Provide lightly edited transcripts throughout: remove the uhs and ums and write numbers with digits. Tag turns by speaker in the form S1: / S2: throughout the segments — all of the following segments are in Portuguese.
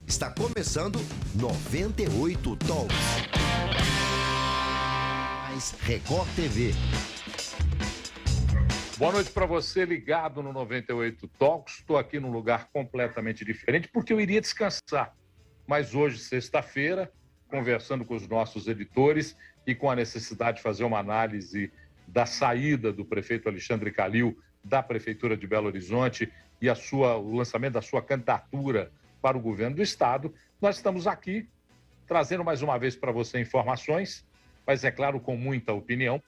S1: Está começando 98 Talks. Mais Record TV.
S2: Boa noite para você ligado no 98 Talks. Estou aqui num lugar completamente diferente porque eu iria descansar. Mas hoje, sexta-feira, conversando com os nossos editores e com a necessidade de fazer uma análise da saída do prefeito Alexandre Calil da Prefeitura de Belo Horizonte e o lançamento da sua candidatura para o governo do Estado, nós estamos aqui trazendo mais uma vez para você informações, mas é claro com muita opinião,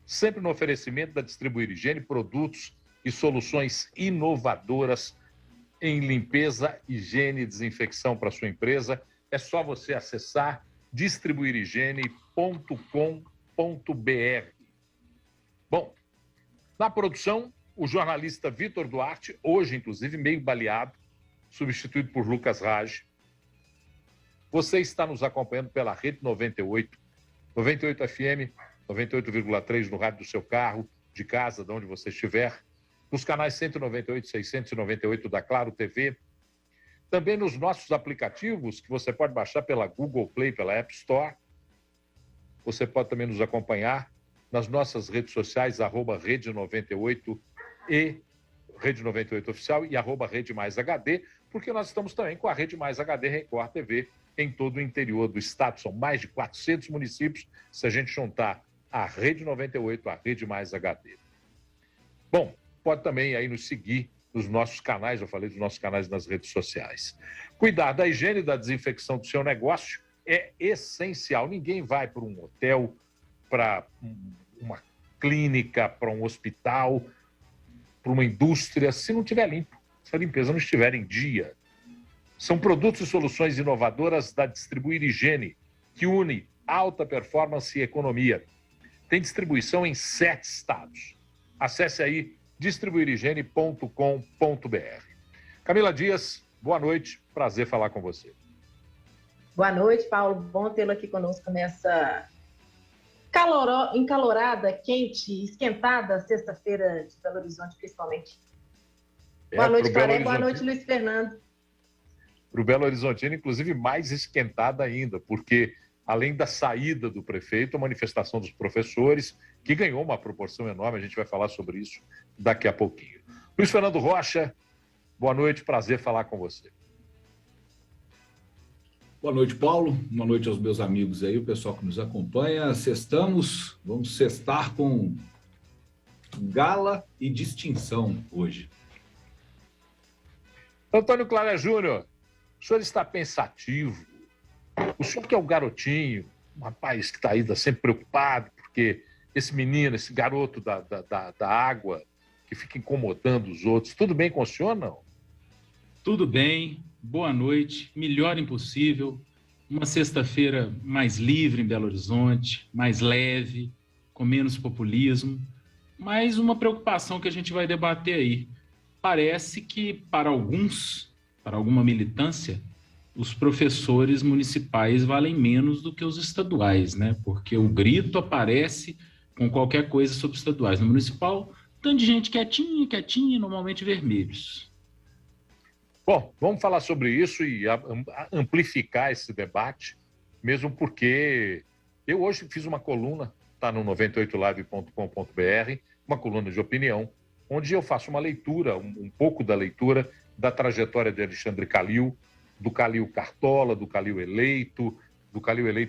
S2: sempre no oferecimento da Distribuir Higiene, produtos e soluções inovadoras em limpeza, higiene e desinfecção para sua empresa. É só você acessar distribuirhigiene.com.br. Bom, na produção, o jornalista Vitor Duarte, hoje inclusive meio baleado, substituído por Lucas Raj. Você está nos acompanhando pela Rede 98, 98 FM, 98,3 no rádio do seu carro, de casa, de onde você estiver, nos canais 198 e 698 da Claro TV, também nos nossos aplicativos, que você pode baixar pela Google Play, pela App Store. Você pode também nos acompanhar nas nossas redes sociais, @Rede98 e Rede 98 Oficial e @Rede Mais HD, porque nós estamos também com a Rede Mais HD Record TV em todo o interior do estado. São mais de 400 municípios, se a gente juntar a Rede 98, a Rede Mais HD. Bom, pode também aí nos seguir nos nossos canais, eu falei dos nossos canais nas redes sociais. Cuidar da higiene e da desinfecção do seu negócio é essencial. Ninguém vai para um hotel, para uma clínica, para um hospital, para uma indústria, se não estiver limpo, se a limpeza não estiver em dia. São produtos e soluções inovadoras da Distribuir Higiene, que une alta performance e economia. Tem distribuição em 7 estados. Acesse aí distribuirhigiene.com.br. Camila Dias, boa noite, prazer falar com você.
S3: Boa noite, Paulo, bom tê-lo aqui conosco nessa encalorada, quente, esquentada sexta-feira de Belo Horizonte, principalmente. Boa noite, Claré, boa noite, Luiz Fernando.
S2: Para o Belo Horizontino, inclusive, mais esquentada ainda, porque além da saída do prefeito, a manifestação dos professores, que ganhou uma proporção enorme, a gente vai falar sobre isso daqui a pouquinho. Luiz Fernando Rocha, boa noite, prazer falar com você.
S4: Boa noite, Paulo. Boa noite aos meus amigos aí, o pessoal que nos acompanha. Sextamos, vamos sextar com gala e distinção hoje.
S2: Antônio Clara Júnior, o senhor está pensativo. O senhor que é um garotinho, um rapaz que está aí sempre preocupado, porque esse menino, esse garoto da água, que fica incomodando os outros, tudo bem com o senhor, não?
S5: Tudo bem, boa noite, melhor impossível, uma sexta-feira mais livre em Belo Horizonte, mais leve, com menos populismo, mas uma preocupação que a gente vai debater aí. Parece que para alguns, para alguma militância, os professores municipais valem menos do que os estaduais, né? Porque o grito aparece com qualquer coisa sobre estaduais. No municipal, tanto de gente quietinha, normalmente vermelhos.
S2: Bom, vamos falar sobre isso e amplificar esse debate, mesmo porque eu hoje fiz uma coluna, está no 98live.com.br, uma coluna de opinião, onde eu faço uma leitura, um pouco da leitura da trajetória de Alexandre Calil, do Calil Cartola, do Calil eleito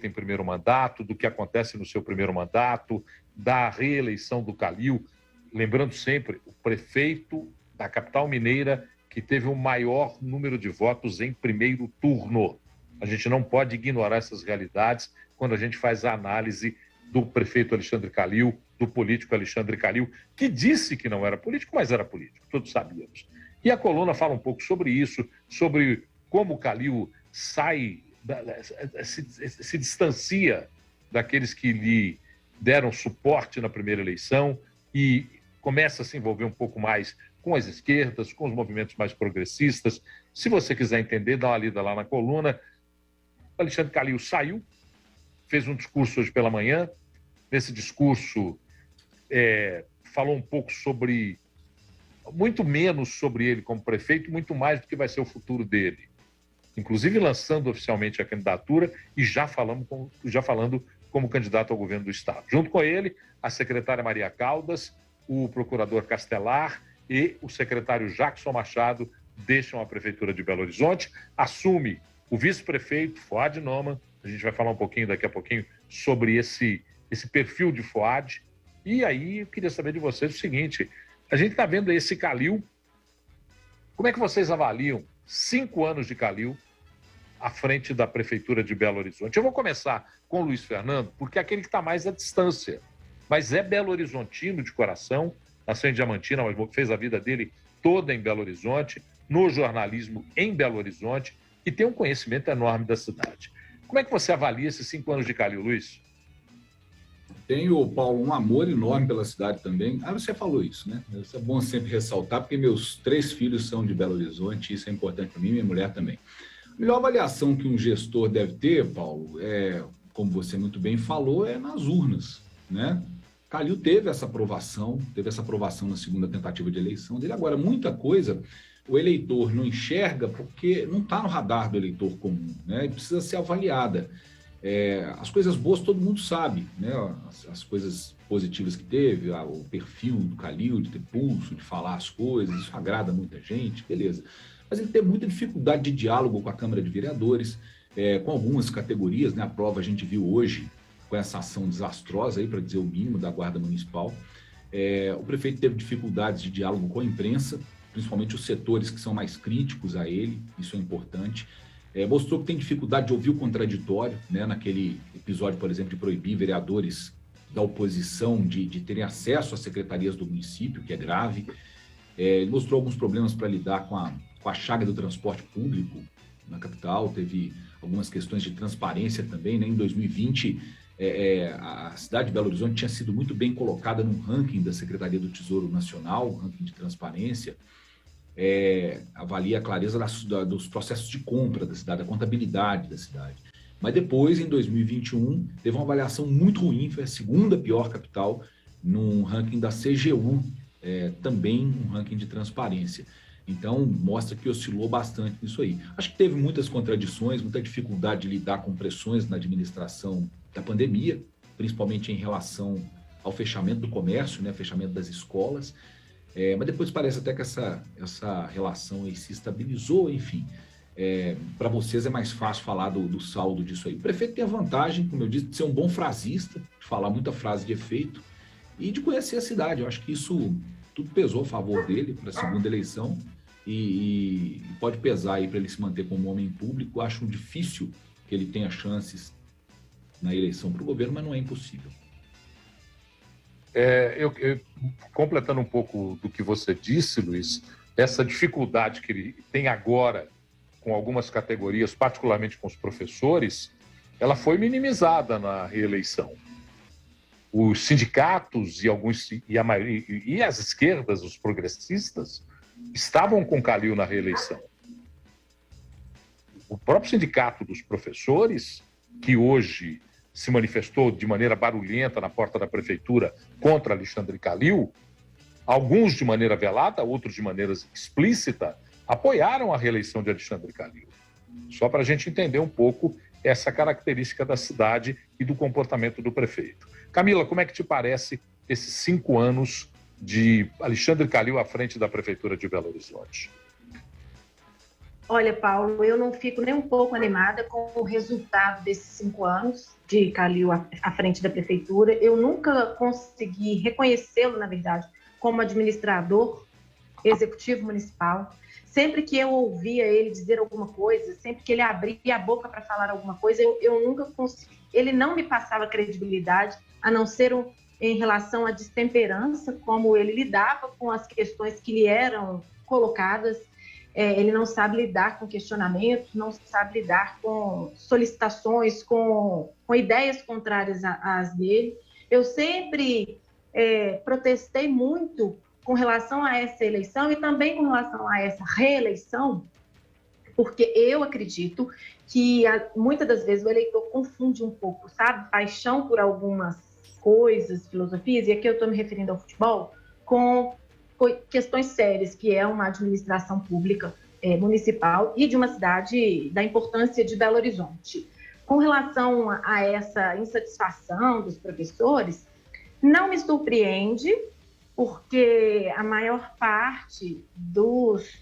S2: em primeiro mandato, do que acontece no seu primeiro mandato, da reeleição do Calil, lembrando sempre, o prefeito da capital mineira que teve o maior número de votos em primeiro turno. A gente não pode ignorar essas realidades quando a gente faz a análise do prefeito Alexandre Calil, do político Alexandre Calil, que disse que não era político, mas era político, todos sabíamos. E a coluna fala um pouco sobre isso, sobre como o Calil se distancia daqueles que lhe deram suporte na primeira eleição e começa a se envolver um pouco mais com as esquerdas, com os movimentos mais progressistas. Se você quiser entender, dá uma lida lá na coluna. Alexandre Calil saiu, fez um discurso hoje pela manhã. Nesse discurso, falou um pouco sobre, muito menos sobre ele como prefeito, muito mais do que vai ser o futuro dele. inclusive lançando oficialmente a candidatura e já falando como candidato ao governo do Estado. Junto com ele, a secretária Maria Caldas, o procurador Castelar e o secretário Jackson Machado deixam a Prefeitura de Belo Horizonte, assume o vice-prefeito Fuad Noman. A gente vai falar um pouquinho daqui a pouquinho sobre esse perfil de Fuad. E aí eu queria saber de vocês o seguinte, a gente está vendo esse Calil, como é que vocês avaliam 5 anos de Calil à frente da Prefeitura de Belo Horizonte? Eu vou começar com o Luiz Fernando, porque é aquele que está mais à distância, mas é Belo Horizontino de coração, nasceu em Diamantina, mas fez a vida dele toda em Belo Horizonte, no jornalismo em Belo Horizonte, e tem um conhecimento enorme da cidade. Como é que você avalia esses 5 anos de Calil, Luiz?
S4: Tenho, Paulo, um amor enorme pela cidade também. Você falou isso, né? Isso é bom sempre ressaltar, porque meus 3 filhos são de Belo Horizonte, isso é importante para mim e minha mulher também. A melhor avaliação que um gestor deve ter, Paulo, como você muito bem falou, é nas urnas, né? Calil teve essa aprovação na segunda tentativa de eleição dele. Agora, muita coisa o eleitor não enxerga porque não está no radar do eleitor comum, né? E precisa ser avaliada. As coisas boas todo mundo sabe, né? As coisas positivas que teve, o perfil do Calil, de ter pulso, de falar as coisas, isso agrada muita gente, beleza. Mas ele tem muita dificuldade de diálogo com a Câmara de Vereadores, com algumas categorias, né? A prova a gente viu hoje com essa ação desastrosa, para dizer o mínimo, da Guarda Municipal. O prefeito teve dificuldades de diálogo com a imprensa, principalmente os setores que são mais críticos a ele, isso é importante. Mostrou que tem dificuldade de ouvir o contraditório, né? Naquele episódio, por exemplo, de proibir vereadores da oposição de terem acesso às secretarias do município, que é grave. Ele mostrou alguns problemas para lidar com a chaga do transporte público na capital, teve algumas questões de transparência também, né? Em 2020, a cidade de Belo Horizonte tinha sido muito bem colocada no ranking da Secretaria do Tesouro Nacional, ranking de transparência. Avalia a clareza dos processos de compra da cidade, a contabilidade da cidade. Mas depois, em 2021, teve uma avaliação muito ruim, foi a segunda pior capital num ranking da CGU, também um ranking de transparência. Então, mostra que oscilou bastante nisso aí. Acho que teve muitas contradições, muita dificuldade de lidar com pressões na administração da pandemia, principalmente em relação ao fechamento do comércio, né, fechamento das escolas. Mas depois parece até que essa relação aí se estabilizou, enfim. Para vocês é mais fácil falar do saldo disso aí. O prefeito tem a vantagem, como eu disse, de ser um bom frasista, de falar muita frase de efeito e de conhecer a cidade. Eu acho que isso tudo pesou a favor dele para a segunda eleição e pode pesar aí para ele se manter como homem público. Acho difícil que ele tenha chances na eleição para o governo, mas não é impossível.
S2: Eu completando um pouco do que você disse, Luiz, essa dificuldade que ele tem agora com algumas categorias, particularmente com os professores, ela foi minimizada na reeleição. Os sindicatos e as esquerdas, os progressistas, estavam com Calil na reeleição. O próprio sindicato dos professores, que hoje se manifestou de maneira barulhenta na porta da prefeitura contra Alexandre Calil, alguns de maneira velada, outros de maneira explícita, apoiaram a reeleição de Alexandre Calil. Só para a gente entender um pouco essa característica da cidade e do comportamento do prefeito. Camila, como é que te parece esses 5 anos de Alexandre Calil à frente da Prefeitura de Belo Horizonte?
S3: Olha, Paulo, eu não fico nem um pouco animada com o resultado desses 5 anos de Calil à frente da Prefeitura. Eu nunca consegui reconhecê-lo, na verdade, como administrador executivo municipal. Sempre que eu ouvia ele dizer alguma coisa, sempre que ele abria a boca para falar alguma coisa, eu nunca consegui. Ele não me passava credibilidade, a não ser em relação à destemperança, como ele lidava com as questões que lhe eram colocadas. Ele não sabe lidar com questionamentos, não sabe lidar com solicitações, com ideias contrárias às dele. Eu sempre protestei muito com relação a essa eleição e também com relação a essa reeleição, porque eu acredito que muitas das vezes o eleitor confunde um pouco, sabe? Paixão por algumas coisas, filosofias, e aqui eu estou me referindo ao futebol, com questões sérias, que é uma administração pública, municipal e de uma cidade da importância de Belo Horizonte. Com relação a essa insatisfação dos professores, não me surpreende, porque a maior parte dos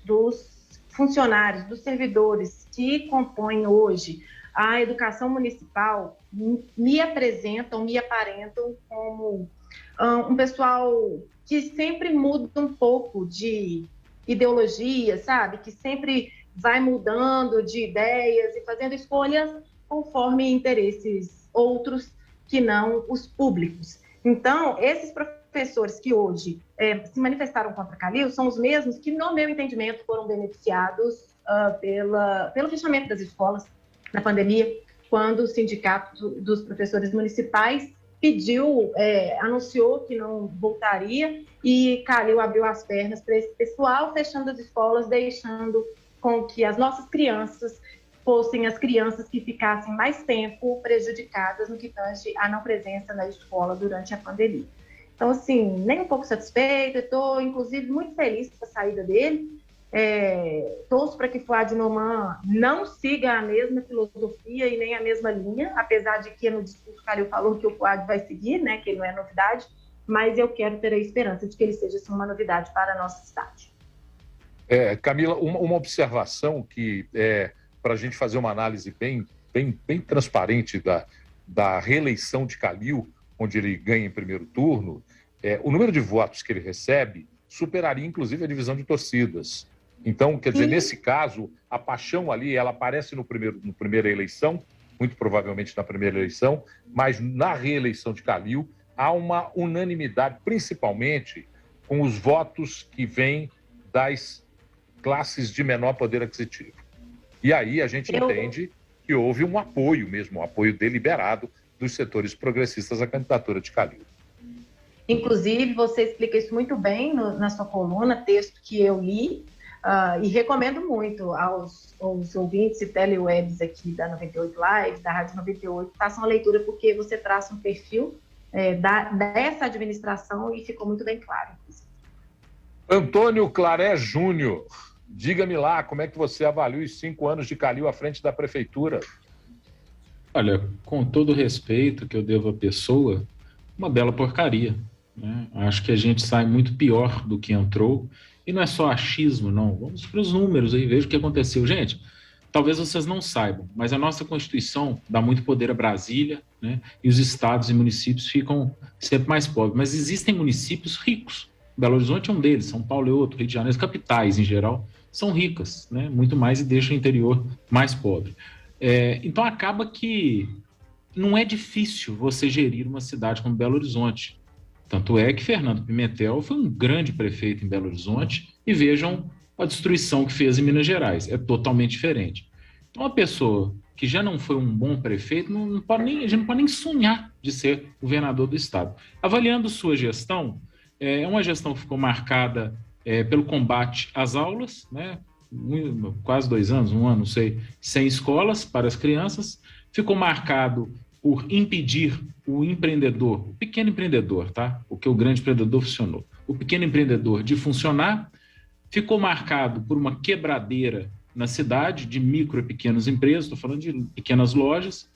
S3: funcionários, dos servidores que compõem hoje a educação municipal me apresentam, me aparentam como um pessoal que sempre muda um pouco de ideologia, sabe? Que sempre vai mudando de ideias e fazendo escolhas conforme interesses outros que não os públicos. Então, esses professores que hoje se manifestaram contra a Calil são os mesmos que, no meu entendimento, foram beneficiados pelo fechamento das escolas na pandemia, quando o Sindicato dos Professores Municipais anunciou que não voltaria, e Calil abriu as pernas para esse pessoal, fechando as escolas, deixando com que as nossas crianças fossem as crianças que ficassem mais tempo prejudicadas no que tange à não presença na escola durante a pandemia. Então, assim, nem um pouco satisfeita, estou, inclusive, muito feliz com a saída dele. Torço para que Fouad Noman não siga a mesma filosofia e nem a mesma linha, apesar de que no discurso Calil falou que o Fouad vai seguir, né, que ele não é novidade, mas eu quero ter a esperança de que ele seja assim, uma novidade para a nossa cidade.
S2: Camila, uma observação que para a gente fazer uma análise bem transparente da reeleição de Calil, onde ele ganha em primeiro turno, o número de votos que ele recebe superaria, inclusive, a divisão de torcidas. Então, quer dizer, nesse caso, a paixão ali, ela aparece na primeira eleição, muito provavelmente na primeira eleição, mas na reeleição de Calil há uma unanimidade, principalmente com os votos que vêm das classes de menor poder aquisitivo. E aí a gente entende que houve um apoio mesmo, um apoio deliberado dos setores progressistas à candidatura de Calil.
S3: Inclusive, você explica isso muito bem na sua coluna, texto que eu li, e recomendo muito aos ouvintes e telewebs aqui da 98 Live, da Rádio 98, façam a leitura, porque você traça um perfil dessa administração e ficou muito bem claro.
S2: Antônio Claré Júnior, diga-me lá, como é que você avalia os 5 anos de Calil à frente da prefeitura?
S5: Olha, com todo o respeito que eu devo à pessoa, uma bela porcaria, né? Acho que a gente sai muito pior do que entrou, e não é só achismo, não. Vamos para os números aí, veja o que aconteceu. Gente, talvez vocês não saibam, mas a nossa Constituição dá muito poder a Brasília, né? E os estados e municípios ficam sempre mais pobres. Mas existem municípios ricos. Belo Horizonte é um deles, São Paulo é outro, Rio de Janeiro, as capitais em geral são ricas, né? Muito mais, e deixam o interior mais pobre. Então acaba que não é difícil você gerir uma cidade como Belo Horizonte. Tanto é que Fernando Pimentel foi um grande prefeito em Belo Horizonte, e vejam a destruição que fez em Minas Gerais, é totalmente diferente. Então uma pessoa que já não foi um bom prefeito, a gente não pode nem sonhar de ser governador do estado. Avaliando sua gestão, é uma gestão que ficou marcada pelo combate às aulas, né? Quase 2 anos, 1 ano, não sei, sem escolas para as crianças. Ficou marcado por impedir o empreendedor, o pequeno empreendedor, tá? Porque o grande empreendedor funcionou. O pequeno empreendedor de funcionar. Ficou marcado por uma quebradeira na cidade de micro e pequenas empresas, estou falando de pequenas lojas,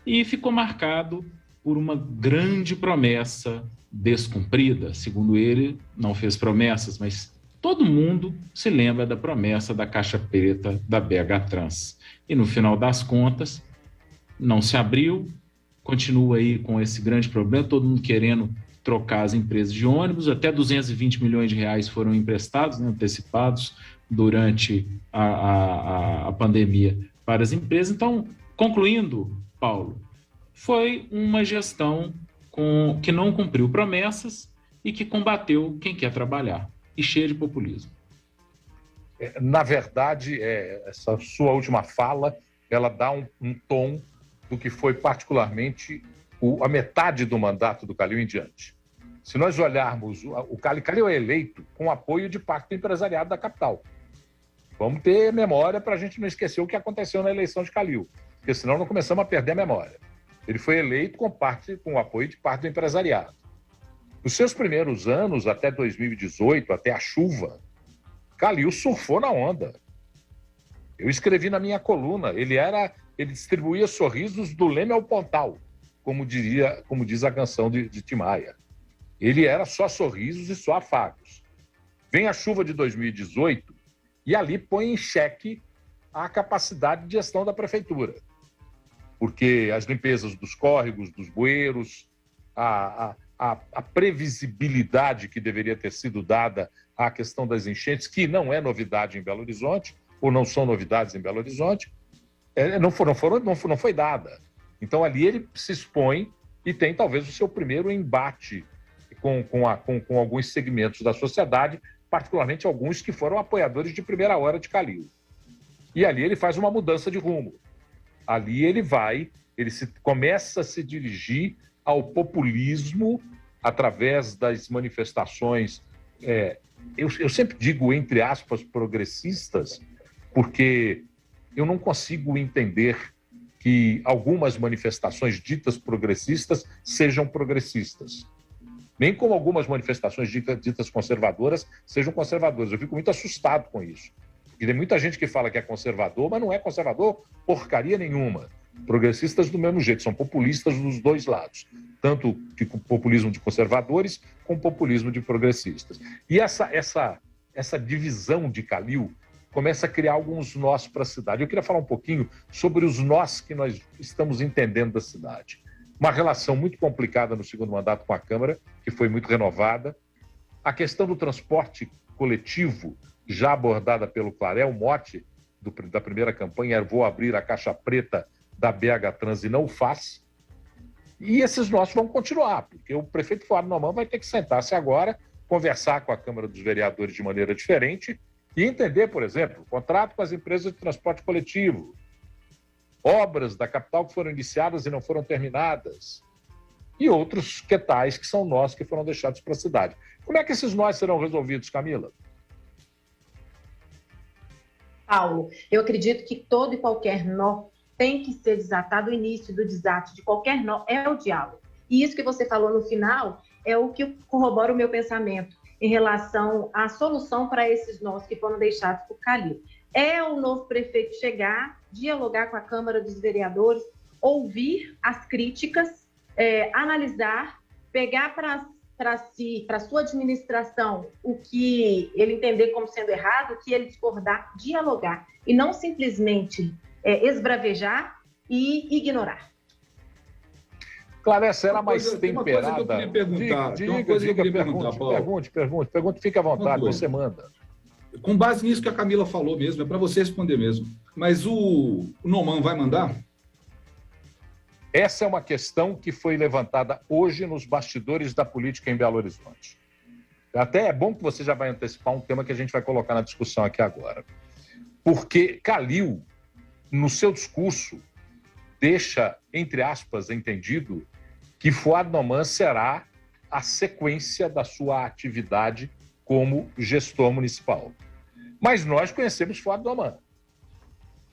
S5: e ficou marcado por uma grande promessa descumprida. Segundo ele, não fez promessas, mas todo mundo se lembra da promessa da caixa preta da BH Trans. E no final das contas, não se abriu, continua aí com esse grande problema, todo mundo querendo trocar as empresas de ônibus, até 220 milhões de reais foram emprestados, né, antecipados, durante a pandemia para as empresas. Então, concluindo, Paulo, foi uma gestão que não cumpriu promessas e que combateu quem quer trabalhar, e cheia de populismo.
S2: Na verdade, essa sua última fala, ela dá um tom do que foi particularmente a metade do mandato do Calil em diante. Se nós olharmos, o Calil é eleito com apoio de parte do empresariado da capital. Vamos ter memória para a gente não esquecer o que aconteceu na eleição de Calil, porque senão não começamos a perder a memória. Ele foi eleito com o apoio de parte do empresariado. Nos seus primeiros anos, até 2018, até a chuva, Calil surfou na onda. Eu escrevi na minha coluna, ele distribuía sorrisos do leme ao pontal, como diz a canção de Tim Maia. Ele era só sorrisos e só afagos. Vem a chuva de 2018 e ali põe em xeque a capacidade de gestão da prefeitura. Porque as limpezas dos córregos, dos bueiros, a previsibilidade que deveria ter sido dada à questão das enchentes, que não é novidade em Belo Horizonte, ou não são novidades em Belo Horizonte, não foi dada. Então ali ele se expõe e tem talvez o seu primeiro embate com alguns segmentos da sociedade, particularmente alguns que foram apoiadores de primeira hora de Calil. E ali ele faz uma mudança de rumo. Ali ele começa a se dirigir ao populismo através das manifestações, eu sempre digo, entre aspas, progressistas, porque eu não consigo entender que algumas manifestações ditas progressistas sejam progressistas. Nem como algumas manifestações ditas conservadoras sejam conservadoras. Eu fico muito assustado com isso. Porque tem muita gente que fala que é conservador, mas não é conservador porcaria nenhuma. Progressistas do mesmo jeito, são populistas dos dois lados. Tanto de populismo de conservadores, como populismo de progressistas. E essa divisão de Calil começa a criar alguns nós para a cidade. Eu queria falar um pouquinho sobre os nós que nós estamos entendendo da cidade. Uma relação muito complicada no segundo mandato com a Câmara, que foi muito renovada. A questão do transporte coletivo, já abordada pelo Claré, o mote da primeira campanha era vou abrir a caixa preta da BH Trans e não o faz. E esses nós vão continuar, porque o prefeito Fuad Noman vai ter que sentar-se agora, conversar com a Câmara dos Vereadores de maneira diferente e entender, por exemplo, contrato com as empresas de transporte coletivo, obras da capital que foram iniciadas e não foram terminadas, e outros que tais que são nós que foram deixados para a cidade. Como é que esses nós serão resolvidos, Camila?
S3: Paulo, eu acredito que todo e qualquer nó tem que ser desatado. O início do desate de qualquer nó é o diálogo. E isso que você falou no final é o que corrobora o meu pensamento em relação à solução para esses nós que foram deixados por Calil. É o novo prefeito chegar, dialogar com a Câmara dos Vereadores, ouvir as críticas, analisar, pegar para si, para sua administração, o que ele entender como sendo errado, o que ele discordar, dialogar, e não simplesmente esbravejar e ignorar.
S2: Claré, será mais temperada?
S4: Uma coisa que eu queria perguntar. Uma coisa que eu queria perguntar, Paulo.
S2: Pergunte, fique à vontade, você manda.
S4: Com base nisso que a Camila falou mesmo, é para você responder mesmo. Mas o Noman vai mandar?
S2: Essa é uma questão que foi levantada hoje nos bastidores da política em Belo Horizonte. Até é bom que você já vai antecipar um tema que a gente vai colocar na discussão aqui agora. Porque Calil, no seu discurso, deixa, entre aspas, entendido que Fuad Noman será a sequência da sua atividade como gestor municipal. Mas nós conhecemos Fuad Noman.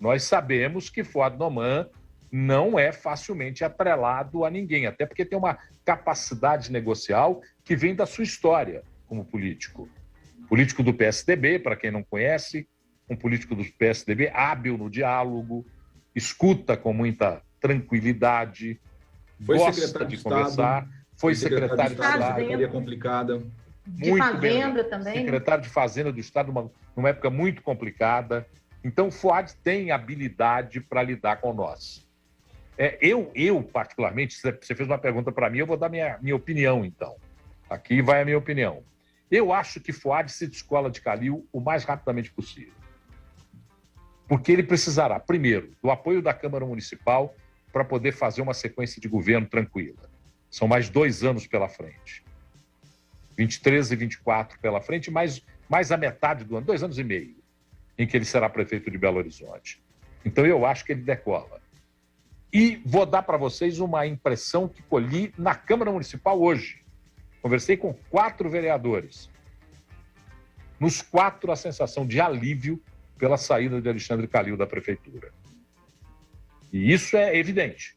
S2: Nós sabemos que Fuad Noman não é facilmente atrelado a ninguém, até porque tem uma capacidade negocial que vem da sua história como político. Político do PSDB, para quem não conhece, um político do PSDB hábil no diálogo, escuta com muita tranquilidade, gosta de conversar, foi secretário de Estado.
S4: Secretaria complicada.
S3: De Fazenda também.
S2: Secretário de Fazenda do Estado, numa época muito complicada. Então, o Fuad tem habilidade para lidar com nós. Eu, particularmente, você fez uma pergunta para mim, eu vou dar minha opinião, então. Aqui vai a minha opinião. Eu acho que Fuad se descola de Calil o mais rapidamente possível. Porque ele precisará, primeiro, do apoio da Câmara Municipal para poder fazer uma sequência de governo tranquila. São mais 2 anos pela frente. 23 e 24 pela frente, mais a metade do ano, 2 anos e meio, em que ele será prefeito de Belo Horizonte. Então, eu acho que ele decola. E vou dar para vocês uma impressão que colhi na Câmara Municipal hoje. Conversei com 4 vereadores. Nos 4, a sensação de alívio pela saída de Alexandre Calil da prefeitura. E isso é evidente.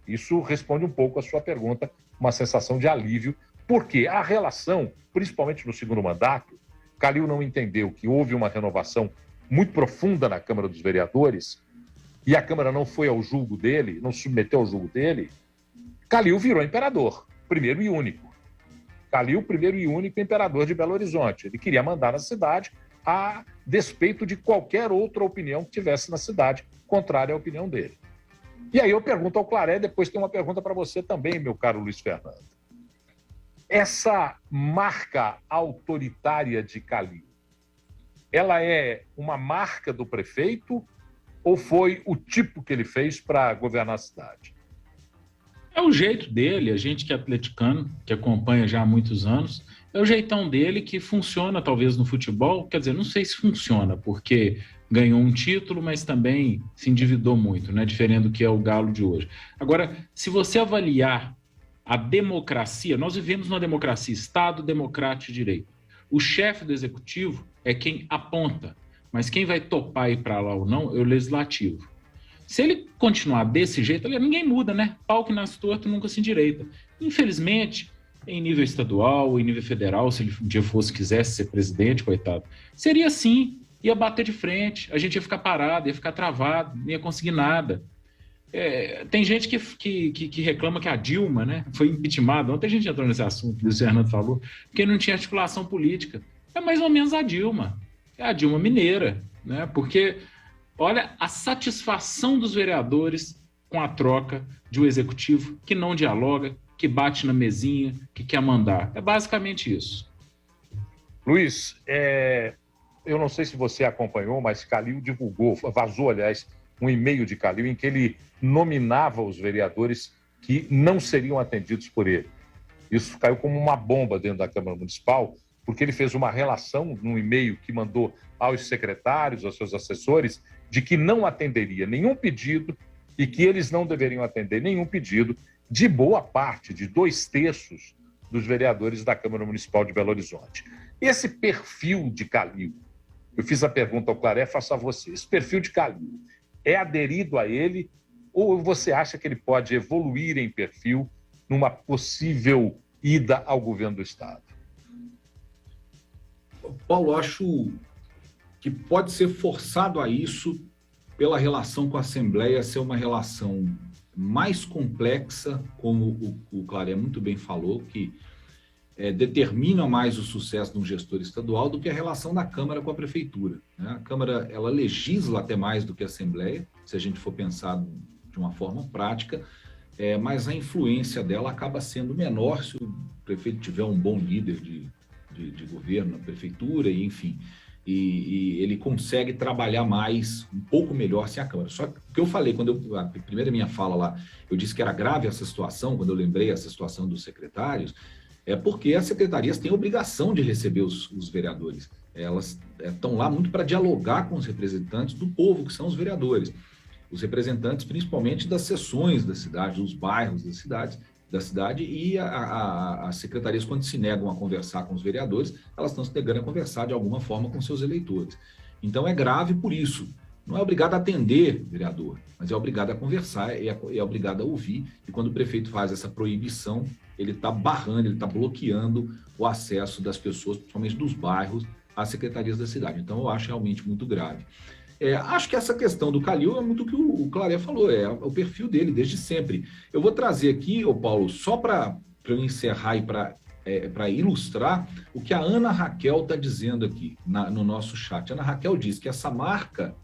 S2: Isso responde um pouco à sua pergunta, uma sensação de alívio, porque a relação, principalmente no segundo mandato, Calil não entendeu que houve uma renovação muito profunda na Câmara dos Vereadores, e a Câmara não foi ao julgo dele, não se submeteu ao julgo dele, Calil virou imperador, primeiro e único. Calil, primeiro e único imperador de Belo Horizonte. Ele queria mandar na cidade a despeito de qualquer outra opinião que tivesse na cidade, contrária à opinião dele. E aí eu pergunto ao Claré, depois tem uma pergunta para você também, meu caro Luiz Fernando. Essa marca autoritária de Calil, ela é uma marca do prefeito ou foi o tipo que ele fez para governar a cidade?
S5: É o jeito dele, a gente que é atleticano, que acompanha já há muitos anos, é o jeitão dele que funciona talvez no futebol, quer dizer, não sei se funciona, porque ganhou um título, mas também se endividou muito, né? Diferente do que é o Galo de hoje. Agora, se você avaliar a democracia, nós vivemos numa democracia, Estado democrático de direito. O chefe do executivo é quem aponta, mas quem vai topar ir para lá ou não é o legislativo. Se ele continuar desse jeito, ninguém muda, né? Pau que nasce torto nunca se endireita. Infelizmente, em nível estadual, em nível federal, se ele um dia quisesse ser presidente, coitado, seria assim, ia bater de frente, a gente ia ficar parado, ia ficar travado, não ia conseguir nada. Tem gente que reclama que a Dilma, né, foi impeachmentada. Ontem a gente entrou nesse assunto que o Fernando falou, porque não tinha articulação política. É mais ou menos a Dilma. É a Dilma mineira, né? Porque olha a satisfação dos vereadores com a troca de um executivo que não dialoga, que bate na mesinha, que quer mandar. É basicamente isso.
S2: Luiz, eu não sei se você acompanhou, mas Calil vazou, aliás, um e-mail de Calil em que ele nominava os vereadores que não seriam atendidos por ele. Isso caiu como uma bomba dentro da Câmara Municipal, porque ele fez uma relação num e-mail que mandou aos secretários, aos seus assessores, de que não atenderia nenhum pedido e que eles não deveriam atender nenhum pedido de boa parte, de 2/3 dos vereadores da Câmara Municipal de Belo Horizonte. Esse perfil de Calil, eu fiz a pergunta ao Claré, faço a você, esse perfil de Calil é aderido a ele ou você acha que ele pode evoluir em perfil numa possível ida ao governo do Estado?
S4: Paulo, acho que pode ser forçado a isso pela relação com a Assembleia ser uma relação mais complexa, como o Claré muito bem falou, que determina mais o sucesso de um gestor estadual do que a relação da Câmara com a Prefeitura, né? A Câmara, ela legisla até mais do que a Assembleia, se a gente for pensar de uma forma prática, mas a influência dela acaba sendo menor se o prefeito tiver um bom líder de governo na Prefeitura, e, enfim, e ele consegue trabalhar mais, um pouco melhor sem a Câmara. Só que o que eu falei, a primeira minha fala lá, eu disse que era grave essa situação, quando eu lembrei essa situação dos secretários, é porque as secretarias têm a obrigação de receber os vereadores. Elas estão lá muito para dialogar com os representantes do povo, que são os vereadores. Os representantes, principalmente das seções da cidade, dos bairros da cidade, e as secretarias, quando se negam a conversar com os vereadores, elas estão se negando a conversar de alguma forma com seus eleitores. Então é grave por isso. Não é obrigado a atender vereador, mas é obrigado a conversar, é obrigado a ouvir, e quando o prefeito faz essa proibição, ele está barrando, ele está bloqueando o acesso das pessoas, principalmente dos bairros, às secretarias da cidade. Então eu acho realmente muito grave. Acho que essa questão do Calil é muito o que o Claré falou, é o perfil dele desde sempre. Eu vou trazer aqui, Paulo, só para eu encerrar e para ilustrar o que a Ana Raquel está dizendo aqui no nosso chat. A Ana Raquel diz que essa marca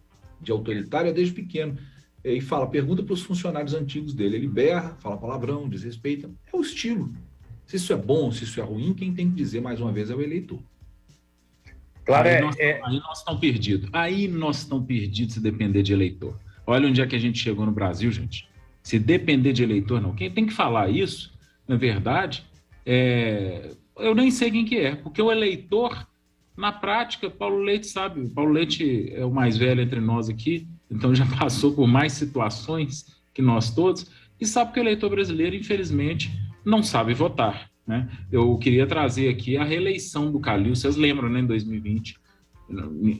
S4: de autoritário é desde pequeno, e pergunta para os funcionários antigos dele, ele berra, fala palavrão, desrespeita, é o estilo. Se isso é bom, se isso é ruim, quem tem que dizer mais uma vez é o eleitor.
S2: Claro,
S5: aí nós estamos perdidos. Aí nós estamos perdidos se depender de eleitor. Olha onde é que a gente chegou no Brasil, gente. Se depender de eleitor, não. Quem tem que falar isso, na verdade, eu nem sei quem que é, porque o eleitor, na prática, Paulo Leite sabe. O Paulo Leite é o mais velho entre nós aqui, então já passou por mais situações que nós todos, e sabe que o eleitor brasileiro, infelizmente, não sabe votar, né? Eu queria trazer aqui a reeleição do Calil. Vocês lembram, né, em 2020,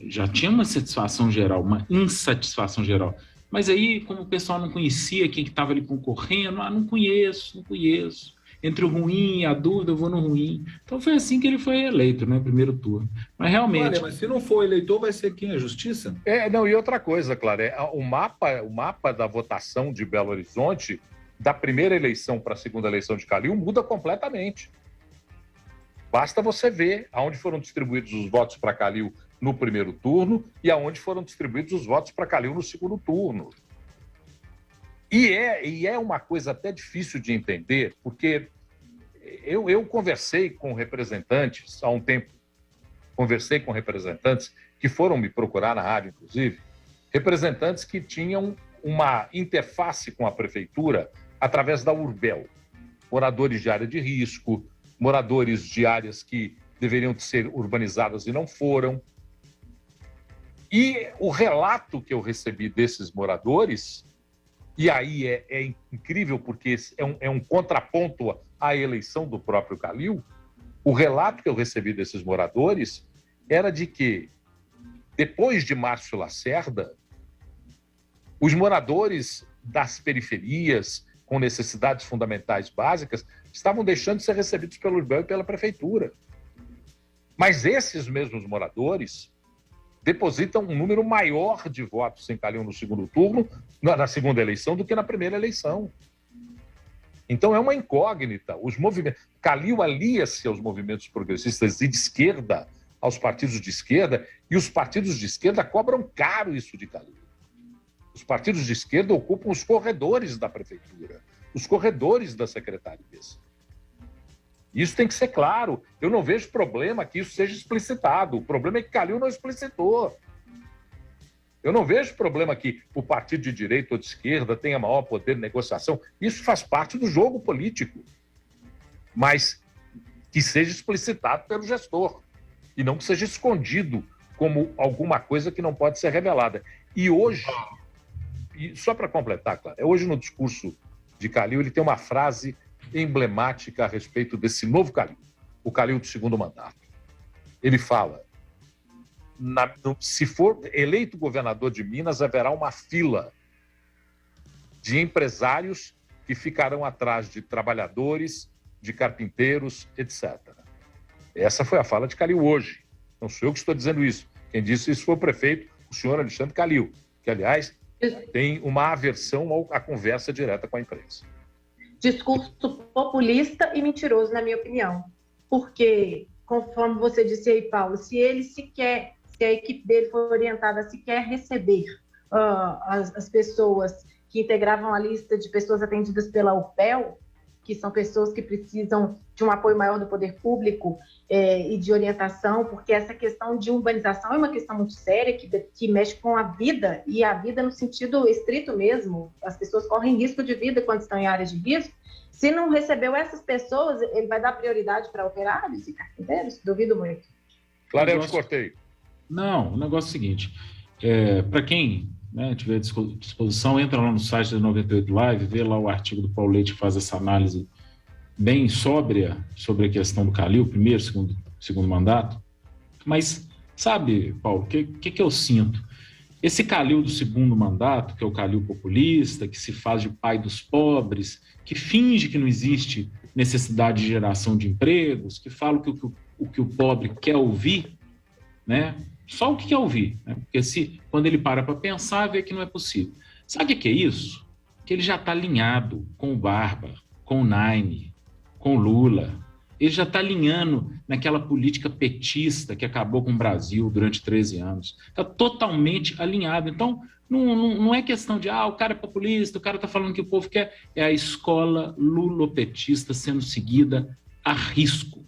S5: já tinha uma satisfação geral, uma insatisfação geral, mas aí, como o pessoal não conhecia quem que estava ali concorrendo, não conheço. entre o ruim e a dúvida, eu vou no ruim. Então foi assim que ele foi eleito, né, primeiro turno. Mas realmente...
S4: Olha, mas se não for eleitor, vai ser quem? A Justiça?
S2: Não, e outra coisa, Claré, o mapa da votação de Belo Horizonte, da primeira eleição para a segunda eleição de Calil, muda completamente. Basta você ver aonde foram distribuídos os votos para Calil no primeiro turno e aonde foram distribuídos os votos para Calil no segundo turno. E é uma coisa até difícil de entender, porque eu conversei com representantes há um tempo, que foram me procurar na rádio, inclusive, representantes que tinham uma interface com a prefeitura através da Urbel, moradores de área de risco, moradores de áreas que deveriam ser urbanizadas e não foram. E o relato que eu recebi desses moradores, e aí é incrível porque é um contraponto à eleição do próprio Calil, o relato que eu recebi desses moradores era de que, depois de Márcio Lacerda, os moradores das periferias, com necessidades fundamentais básicas, estavam deixando de ser recebidos pelo Urbel e pela prefeitura. Mas esses mesmos moradores depositam um número maior de votos em Calil no segundo turno, na segunda eleição, do que na primeira eleição. Então é uma incógnita. Calil alia-se aos movimentos progressistas e de esquerda, aos partidos de esquerda, e os partidos de esquerda cobram caro isso de Calil. Os partidos de esquerda ocupam os corredores da prefeitura, os corredores das secretarias. Isso tem que ser claro. Eu não vejo problema que isso seja explicitado. O problema é que Calil não explicitou. Eu não vejo problema que o partido de direita ou de esquerda tenha maior poder de negociação. Isso faz parte do jogo político. Mas que seja explicitado pelo gestor. E não que seja escondido como alguma coisa que não pode ser revelada. E hoje, só para completar, claro, hoje no discurso de Calil, ele tem uma frase emblemática a respeito desse novo Calil, o Calil do segundo mandato. Ele fala: se for eleito governador de Minas, haverá uma fila de empresários que ficarão atrás de trabalhadores, de carpinteiros, etc. Essa foi a fala de Calil hoje. Não sou eu que estou dizendo isso. Quem disse isso foi o prefeito, o senhor Alexandre Calil, que, aliás, tem uma aversão à conversa direta com a imprensa.
S3: Discurso populista e mentiroso, na minha opinião. Porque, conforme você disse aí, Paulo, se a equipe dele for orientada a sequer receber as pessoas que integravam a lista de pessoas atendidas pela UPEL, que são pessoas que precisam de um apoio maior do poder público e de orientação, porque essa questão de urbanização é uma questão muito séria, que mexe com a vida, e a vida no sentido estrito mesmo. As pessoas correm risco de vida quando estão em áreas de risco. Se não recebeu essas pessoas, ele vai dar prioridade para operários e carpinteiros? Duvido muito.
S2: Claro, eu te cortei.
S5: Não, o negócio é o seguinte, para quem tiver disposição, entra lá no site da 98 Live, vê lá o artigo do Paulo Leite que faz essa análise bem sóbria sobre a questão do Calil, primeiro, segundo mandato. Mas, sabe, Paulo, o que eu sinto? Esse Calil do segundo mandato, que é o Calil populista, que se faz de pai dos pobres, que finge que não existe necessidade de geração de empregos, que fala o que o pobre quer ouvir, né? Só o que quer ouvir, né? Porque quando ele para pensar, vê que não é possível. Sabe o que é isso? Que ele já está alinhado com o Barba, com o Naime, com o Lula. Ele já está alinhando naquela política petista que acabou com o Brasil durante 13 anos. Está totalmente alinhado. Então, não é questão de, o cara é populista, o cara está falando que o povo quer. É a escola lulopetista sendo seguida a risco.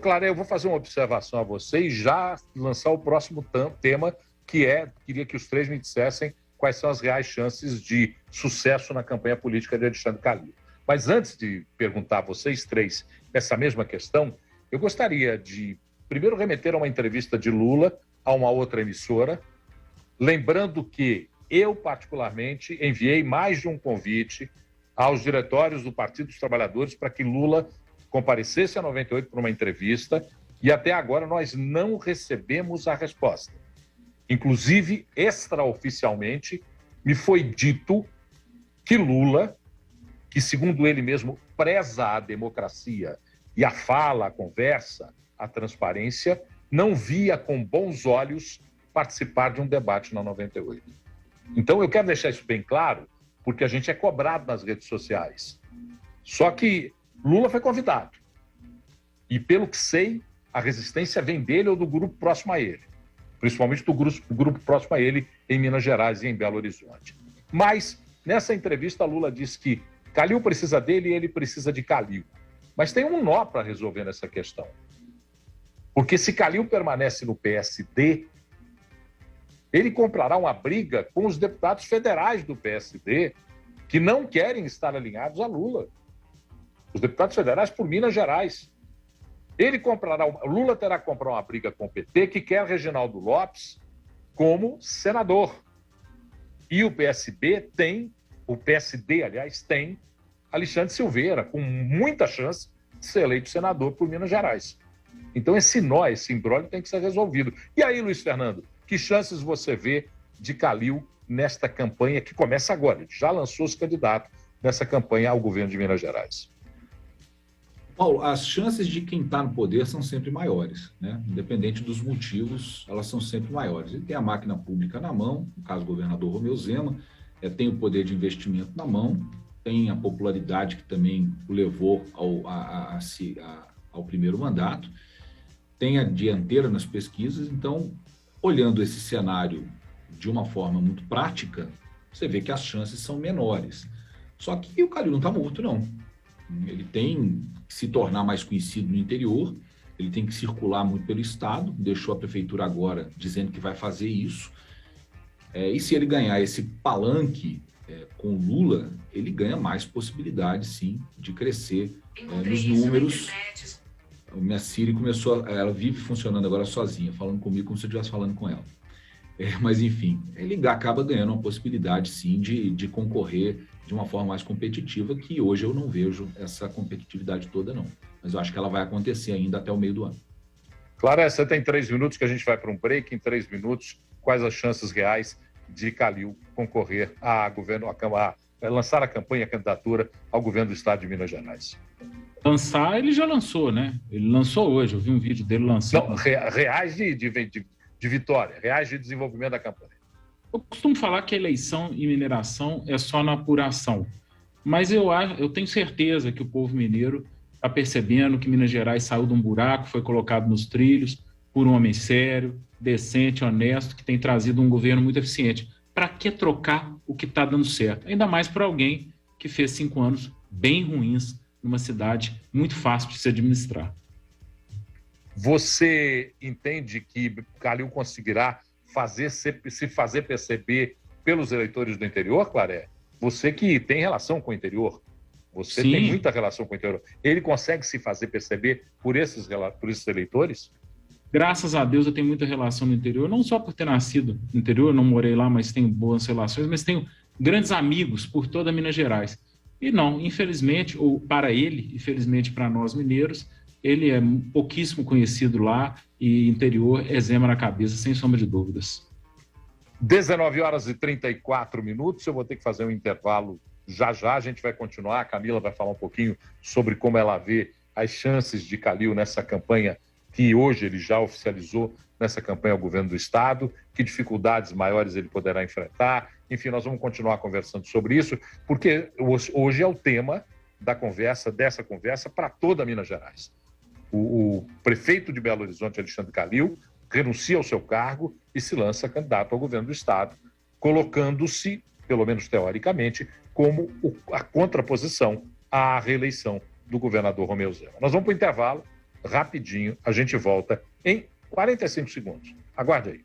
S2: Claré, eu vou fazer uma observação a você e já lançar o próximo tema, queria que os três me dissessem quais são as reais chances de sucesso na campanha política de Alexandre Calil. Mas antes de perguntar a vocês três essa mesma questão, eu gostaria de primeiro remeter a uma entrevista de Lula a uma outra emissora, lembrando que eu, particularmente, enviei mais de um convite aos diretórios do Partido dos Trabalhadores para que Lula comparecesse a 98 para uma entrevista, e até agora nós não recebemos a resposta. Inclusive, extraoficialmente, me foi dito que Lula, que segundo ele mesmo preza a democracia e a fala, a conversa, a transparência, não via com bons olhos participar de um debate na 98. Então, eu quero deixar isso bem claro, porque a gente é cobrado nas redes sociais. Só que Lula foi convidado. E, pelo que sei, a resistência vem dele ou do grupo próximo a ele. Principalmente do grupo próximo a ele em Minas Gerais e em Belo Horizonte. Mas, nessa entrevista, Lula disse que Calil precisa dele e ele precisa de Calil. Mas tem um nó para resolver nessa questão. Porque se Calil permanece no PSD, ele comprará uma briga com os deputados federais do PSD que não querem estar alinhados a Lula. Os deputados federais por Minas Gerais. Lula terá que comprar uma briga com o PT que quer Reginaldo Lopes como senador. E o PSD tem Alexandre Silveira, com muita chance de ser eleito senador por Minas Gerais. Então esse nó, esse imbróglio tem que ser resolvido. E aí, Luiz Fernando, que chances você vê de Calil nesta campanha que começa agora? Ele já lançou-se candidato nessa campanha ao governo de Minas Gerais.
S4: Paulo, as chances de quem está no poder são sempre maiores, né? Independente dos motivos, elas são sempre maiores. Ele tem a máquina pública na mão, no caso o governador Romeu Zema, tem o poder de investimento na mão, tem a popularidade que também o levou ao primeiro mandato, tem a dianteira nas pesquisas. Então, olhando esse cenário de uma forma muito prática, você vê que as chances são menores. Só que o Calil não está morto, não. Ele tem que se tornar mais conhecido no interior, ele tem que circular muito pelo Estado, deixou a prefeitura agora dizendo que vai fazer isso. E se ele ganhar esse palanque com Lula, ele ganha mais possibilidade, sim, de crescer nos números. Minha Siri ela vive funcionando agora sozinha, falando comigo como se eu estivesse falando com ela. Mas, enfim, ele acaba ganhando uma possibilidade, sim, de concorrer de uma forma mais competitiva, que hoje eu não vejo essa competitividade toda, não. Mas eu acho que ela vai acontecer ainda até o meio do ano.
S2: Clara, você tem 3 minutos que a gente vai para um break. Em 3 minutos, quais as chances reais de Calil concorrer a lançar a campanha, a candidatura ao governo do estado de Minas Gerais?
S5: Lançar, ele já lançou, né? Ele lançou hoje, eu vi um vídeo dele lançando.
S2: Não, reais de vitória, reais de desenvolvimento da campanha.
S5: Eu costumo falar que a eleição e mineração é só na apuração, mas eu tenho certeza que o povo mineiro está percebendo que Minas Gerais saiu de um buraco, foi colocado nos trilhos por um homem sério, decente, honesto, que tem trazido um governo muito eficiente. Para que trocar o que está dando certo? Ainda mais para alguém que fez 5 anos bem ruins numa cidade muito fácil de se administrar.
S2: Você entende que Calil conseguirá se fazer perceber pelos eleitores do interior, Claré? Você que tem relação com o interior, você
S5: Sim.
S2: tem muita relação com o interior. Ele consegue se fazer perceber por esses eleitores?
S5: Graças a Deus eu tenho muita relação no interior, não só por ter nascido no interior, não morei lá, mas tenho boas relações, mas tenho grandes amigos por toda Minas Gerais. E não, infelizmente, ou para ele, infelizmente para nós mineiros, ele é pouquíssimo conhecido lá e interior é Zema na cabeça, sem sombra de dúvidas.
S2: 19h34, eu vou ter que fazer um intervalo já, a gente vai continuar, a Camila vai falar um pouquinho sobre como ela vê as chances de Calil nessa campanha que hoje ele já oficializou, nessa campanha ao governo do estado, que dificuldades maiores ele poderá enfrentar. Enfim, nós vamos continuar conversando sobre isso, porque hoje é o tema dessa conversa para toda Minas Gerais. O prefeito de Belo Horizonte, Alexandre Calil, renuncia ao seu cargo e se lança candidato ao governo do estado, colocando-se, pelo menos teoricamente, como a contraposição à reeleição do governador Romeu Zema. Nós vamos para o intervalo, rapidinho, a gente volta em 45 segundos. Aguarde aí.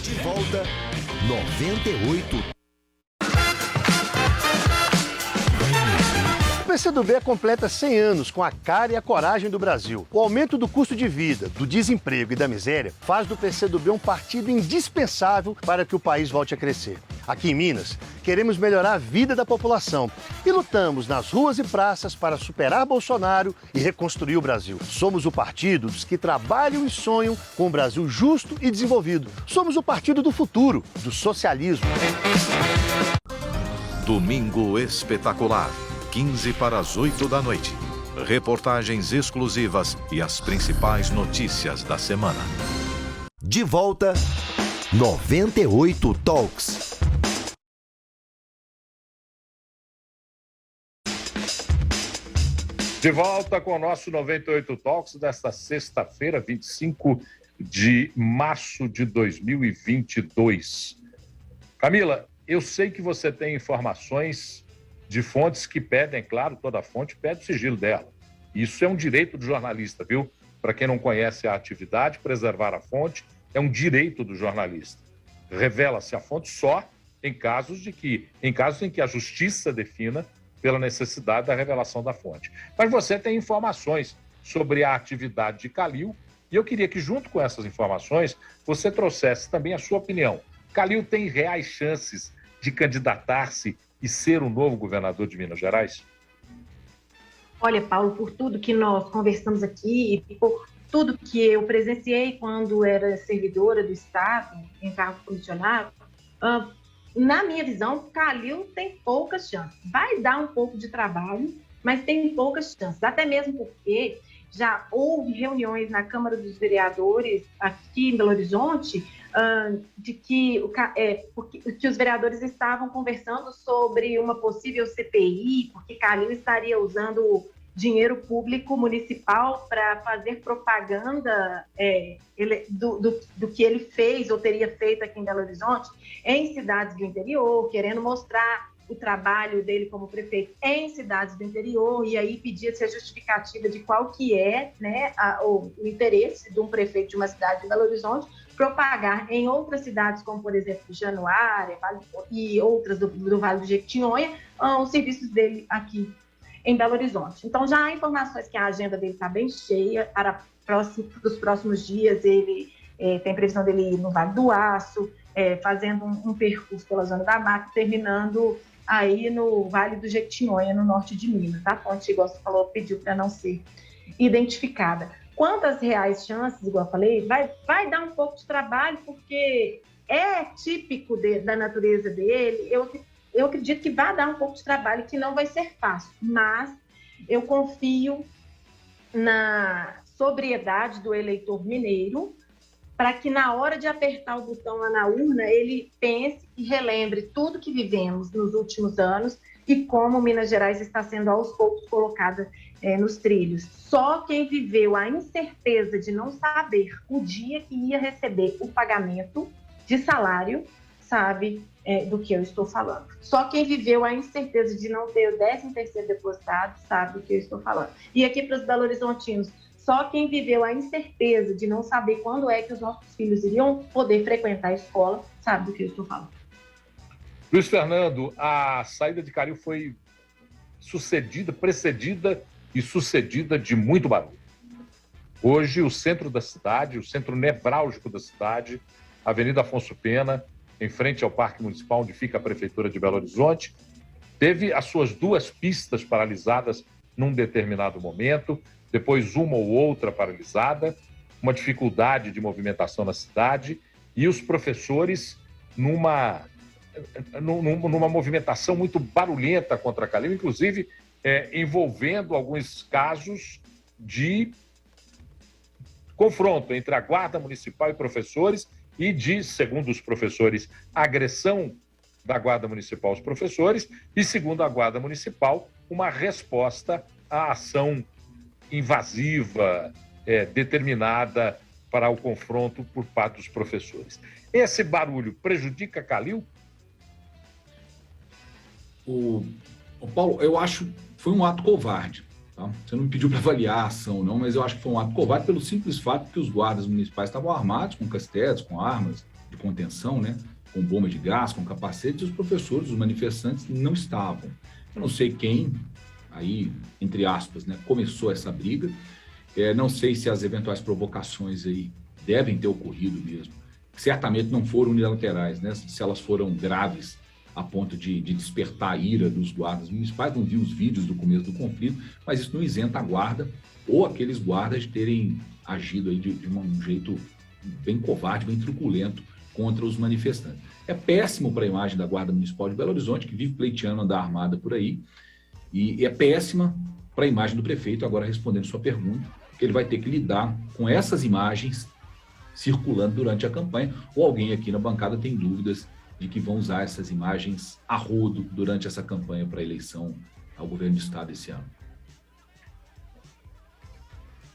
S1: De volta, 98. O PCdoB completa 100 anos com a cara e a coragem do Brasil. O aumento do custo de vida, do desemprego e da miséria faz do PCdoB um partido indispensável para que o país volte a crescer. Aqui em Minas, queremos melhorar a vida da população e lutamos nas ruas e praças para superar Bolsonaro e reconstruir o Brasil. Somos o partido dos que trabalham e sonham com um Brasil justo e desenvolvido. Somos o partido do futuro, do socialismo.
S6: Domingo Espetacular, 15 para as 8 da noite. Reportagens exclusivas e as principais notícias da semana.
S7: De volta, 98 Talks.
S2: De volta com o nosso 98 Talks desta sexta-feira, 25 de março de 2022. Camila, eu sei que você tem informações de fontes que pedem, claro, toda fonte pede o sigilo dela. Isso é um direito do jornalista, viu? Para quem não conhece a atividade, preservar a fonte é um direito do jornalista. Revela-se a fonte só em casos em que a justiça defina pela necessidade da revelação da fonte. Mas você tem informações sobre a atividade de Calil e eu queria que, junto com essas informações, você trouxesse também a sua opinião. Calil tem reais chances de candidatar-se e ser o novo governador de Minas Gerais?
S3: Olha, Paulo, por tudo que nós conversamos aqui e por tudo que eu presenciei quando era servidora do Estado, em cargo comissionado, na minha visão, Calil tem poucas chances. Vai dar um pouco de trabalho, mas tem poucas chances. Até mesmo porque já houve reuniões na Câmara dos Vereadores aqui em Belo Horizonte de que os vereadores estavam conversando sobre uma possível CPI, porque Calil estaria usando dinheiro público municipal para fazer propaganda do que ele fez ou teria feito aqui em Belo Horizonte, em cidades do interior, querendo mostrar o trabalho dele como prefeito em cidades do interior, e aí pedia-se a justificativa de qual que é, né, o interesse de um prefeito de uma cidade de Belo Horizonte propagar em outras cidades, como, por exemplo, Januária e outras do Vale do Jequitinhonha, os serviços dele aqui em Belo Horizonte. Então, já há informações que a agenda dele está bem cheia. Para os próximos dias, ele tem previsão dele ir no Vale do Aço, fazendo um percurso pela Zona da Mata, terminando aí no Vale do Jequitinhonha, no norte de Minas. A fonte, igual você falou, pediu para não ser identificada. Quantas reais chances, igual eu falei, vai dar um pouco de trabalho, porque é típico da natureza dele. Eu acredito que vai dar um pouco de trabalho, que não vai ser fácil, mas eu confio na sobriedade do eleitor mineiro, para que na hora de apertar o botão lá na urna, ele pense e relembre tudo que vivemos nos últimos anos e como Minas Gerais está sendo aos poucos colocada nos trilhos. Só quem viveu a incerteza de não saber o dia que ia receber o pagamento de salário sabe do que eu estou falando. Só quem viveu a incerteza de não ter o 13º depositado sabe do que eu estou falando. E aqui para os belo-horizontinos, só quem viveu a incerteza de não saber quando é que os nossos filhos iriam poder frequentar a escola sabe do que eu estou falando.
S2: Luiz Fernando, a saída de Calil foi precedida e sucedida de muito barulho. Hoje, o centro da cidade, o centro nevrálgico da cidade, Avenida Afonso Pena, em frente ao Parque Municipal, onde fica a Prefeitura de Belo Horizonte, teve as suas duas pistas paralisadas num determinado momento, depois uma ou outra paralisada, uma dificuldade de movimentação na cidade e os professores numa movimentação muito barulhenta contra Calil, inclusive envolvendo alguns casos de confronto entre a Guarda Municipal e professores e de, segundo os professores, agressão da Guarda Municipal aos professores e, segundo a Guarda Municipal, uma resposta à ação invasiva, determinada para o confronto por parte dos professores. Esse barulho prejudica Calil?
S4: O Paulo, eu acho que foi um ato covarde. Tá? Você não me pediu para avaliar a ação, não, mas eu acho que foi um ato covarde pelo simples fato que os guardas municipais estavam armados com castetes, com armas de contenção, né? Com bomba de gás, com capacete, e os professores, os manifestantes, não estavam. Eu não sei quem, aí, entre aspas, né, começou essa briga. Não sei se as eventuais provocações aí devem ter ocorrido mesmo. Certamente não foram unilaterais, né? Se elas foram graves a ponto de despertar a ira dos guardas municipais, não vi os vídeos do começo do conflito, mas isso não isenta a guarda ou aqueles guardas de terem agido aí de um jeito bem covarde, bem truculento contra os manifestantes. É péssimo para a imagem da Guarda Municipal de Belo Horizonte, que vive pleiteando andar armada por aí, e é péssima para a imagem do prefeito, agora respondendo sua pergunta, que ele vai ter que lidar com essas imagens circulando durante a campanha, ou alguém aqui na bancada tem dúvidas de que vão usar essas imagens a rodo durante essa campanha para a eleição ao governo do estado esse ano.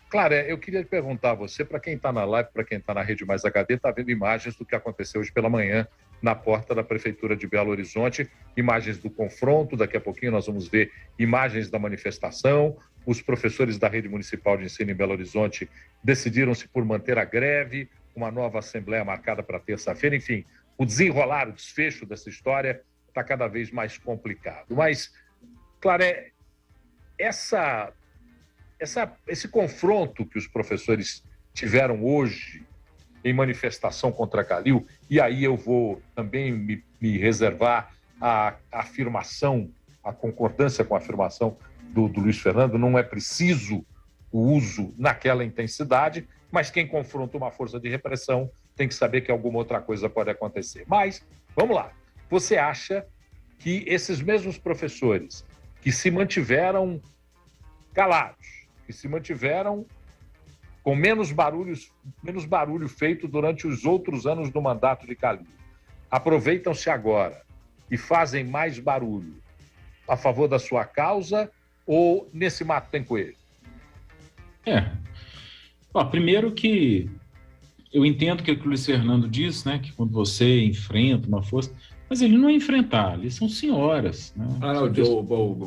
S2: Claro, eu queria perguntar a você, para quem está na live, para quem está na Rede Mais HD, está vendo imagens do que aconteceu hoje pela manhã na porta da Prefeitura de Belo Horizonte, imagens do confronto, daqui a pouquinho nós vamos ver imagens da manifestação. Os professores da Rede Municipal de Ensino em Belo Horizonte decidiram-se por manter a greve, uma nova assembleia marcada para terça-feira, enfim, o desenrolar, o desfecho dessa história está cada vez mais complicado. Mas, claro, esse confronto que os professores tiveram hoje em manifestação contra Calil, e aí eu vou também me reservar a afirmação, a concordância com a afirmação do Luiz Fernando, não é preciso o uso naquela intensidade, mas quem confronta uma força de repressão tem que saber que alguma outra coisa pode acontecer. Mas, vamos lá, você acha que esses mesmos professores que se mantiveram calados, que se mantiveram com menos barulho feito durante os outros anos do mandato de Calil, aproveitam-se agora e fazem mais barulho a favor da sua causa ou nesse mato tem coelho?
S5: Primeiro que eu entendo o que o Luiz Fernando disse, né, que quando você enfrenta uma força, mas ele não é enfrentar, eles são senhoras. Né?